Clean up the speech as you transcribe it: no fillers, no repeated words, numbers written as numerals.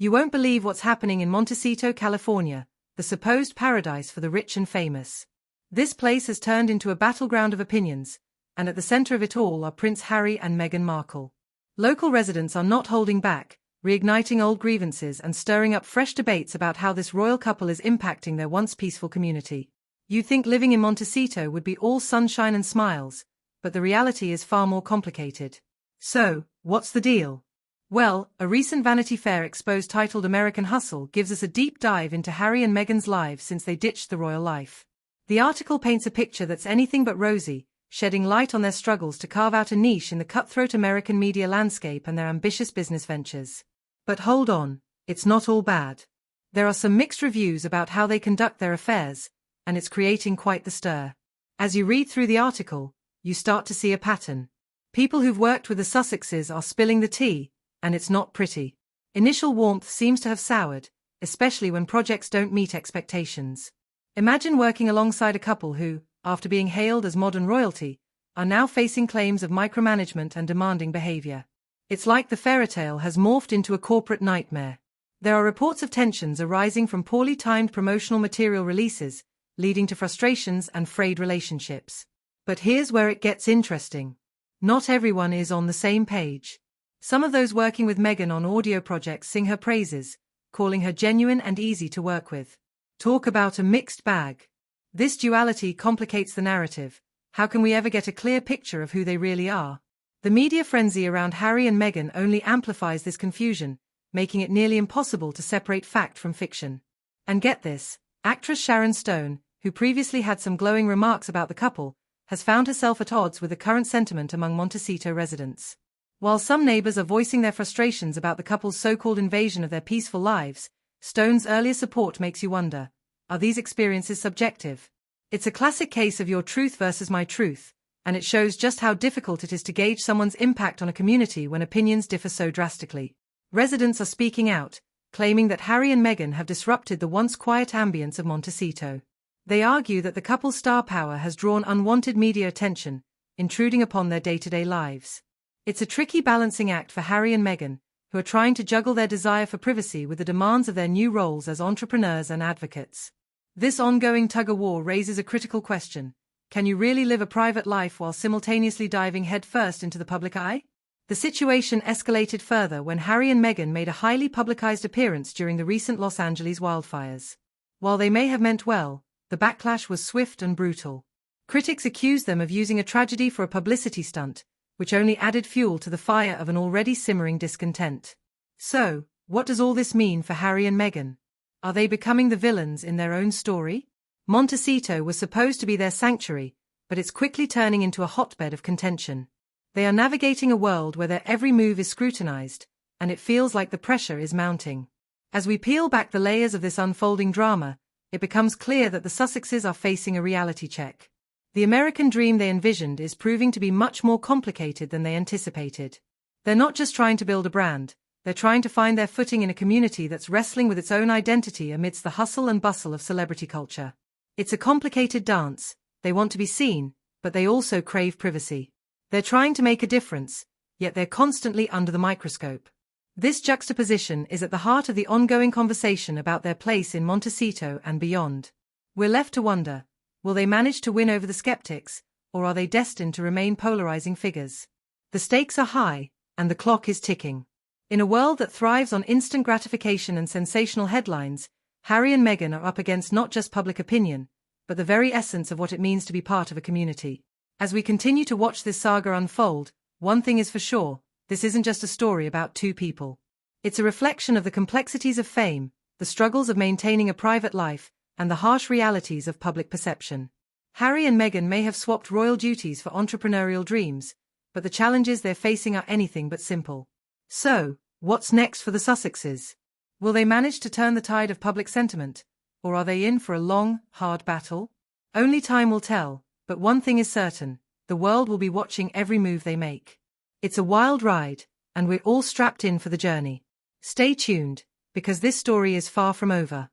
You won't believe what's happening in Montecito, California, the supposed paradise for the rich and famous. This place has turned into a battleground of opinions, and at the center of it all are Prince Harry and Meghan Markle. Local residents are not holding back, reigniting old grievances and stirring up fresh debates about how this royal couple is impacting their once peaceful community. You'd think living in Montecito would be all sunshine and smiles, but the reality is far more complicated. So, what's the deal? Well, a recent Vanity Fair expose titled American Hustle gives us a deep dive into Harry and Meghan's lives since they ditched the royal life. The article paints a picture that's anything but rosy, shedding light on their struggles to carve out a niche in the cutthroat American media landscape and their ambitious business ventures. But hold on, it's not all bad. There are some mixed reviews about how they conduct their affairs, and it's creating quite the stir. As you read through the article, you start to see a pattern. People who've worked with the Sussexes are spilling the tea, and it's not pretty. Initial warmth seems to have soured, especially when projects don't meet expectations. Imagine working alongside a couple who, after being hailed as modern royalty, are now facing claims of micromanagement and demanding behavior. It's like the fairy tale has morphed into a corporate nightmare. There are reports of tensions arising from poorly timed promotional material releases, leading to frustrations and frayed relationships. But here's where it gets interesting. Not everyone is on the same page. Some of those working with Meghan on audio projects sing her praises, calling her genuine and easy to work with. Talk about a mixed bag. This duality complicates the narrative. How can we ever get a clear picture of who they really are? The media frenzy around Harry and Meghan only amplifies this confusion, making it nearly impossible to separate fact from fiction. And get this, actress Sharon, who previously had some glowing remarks about the couple, has found herself at odds with the current sentiment among Montecito residents. While some neighbors are voicing their frustrations about the couple's so-called invasion of their peaceful lives, Stone's earlier support makes you wonder, are these experiences subjective? It's a classic case of your truth versus my truth, and it shows just how difficult it is to gauge someone's impact on a community when opinions differ so drastically. Residents are speaking out, claiming that Harry and Meghan have disrupted the once quiet ambience of Montecito. They argue that the couple's star power has drawn unwanted media attention, intruding upon their day-to-day lives. It's a tricky balancing act for Harry and Meghan, who are trying to juggle their desire for privacy with the demands of their new roles as entrepreneurs and advocates. This ongoing tug-of-war raises a critical question. Can you really live a private life while simultaneously diving headfirst into the public eye? The situation escalated further when Harry and Meghan made a highly publicized appearance during the recent Los Angeles wildfires. While they may have meant well, the backlash was swift and brutal. Critics accused them of using a tragedy for a publicity stunt, which only added fuel to the fire of an already simmering discontent. So, what does all this mean for Harry and Meghan? Are they becoming the villains in their own story? Montecito was supposed to be their sanctuary, but it's quickly turning into a hotbed of contention. They are navigating a world where their every move is scrutinized, and it feels like the pressure is mounting. As we peel back the layers of this unfolding drama, it becomes clear that the Sussexes are facing a reality check. The American dream they envisioned is proving to be much more complicated than they anticipated. They're not just trying to build a brand, they're trying to find their footing in a community that's wrestling with its own identity amidst the hustle and bustle of celebrity culture. It's a complicated dance. They want to be seen, but they also crave privacy. They're trying to make a difference, yet they're constantly under the microscope. This juxtaposition is at the heart of the ongoing conversation about their place in Montecito and beyond. We're left to wonder, will they manage to win over the skeptics, or are they destined to remain polarizing figures? The stakes are high, and the clock is ticking. In a world that thrives on instant gratification and sensational headlines, Harry and Meghan are up against not just public opinion, but the very essence of what it means to be part of a community. As we continue to watch this saga unfold, one thing is for sure, this isn't just a story about two people. It's a reflection of the complexities of fame, the struggles of maintaining a private life, and the harsh realities of public perception. Harry and Meghan may have swapped royal duties for entrepreneurial dreams, but the challenges they're facing are anything but simple. So, what's next for the Sussexes? Will they manage to turn the tide of public sentiment, or are they in for a long, hard battle? Only time will tell, but one thing is certain, the world will be watching every move they make. It's a wild ride, and we're all strapped in for the journey. Stay tuned, because this story is far from over.